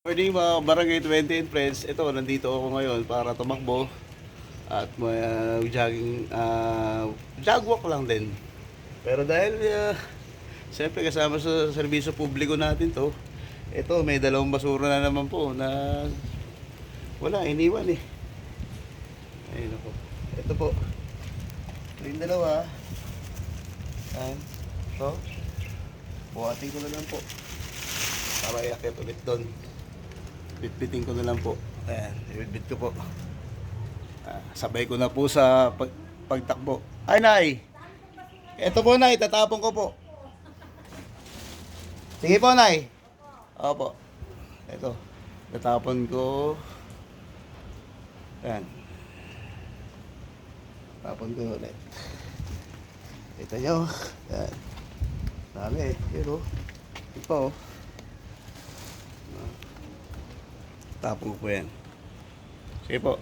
Morning mga Barangay 20 and friends. Ito, nandito ako ngayon para tumakbo at jogging, jog walk lang din. Pero dahil siyempre kasama sa serbisyo publiko natin to, ito may dalawang basura na naman po na wala, iniwan eh. Ayun ako. Ito po. Ito yung dalawa. Ayan. Ito. Buhatin ko na lang po. Para iakit ulit doon. Bitbitin ko na lang po. Ayan, ibitbit ko po. Sabay ko na po sa pagtakbo. Ay, Nay! Ito po, Nay. Tatapon ko po. Sige po, Nay. Opo. Ito. Tatapon ko. Ayan. Tapon ko ulit. Kita nyo. Ayan. Dami. Yun o. Ito o. Tapon ko po yan. Sige po.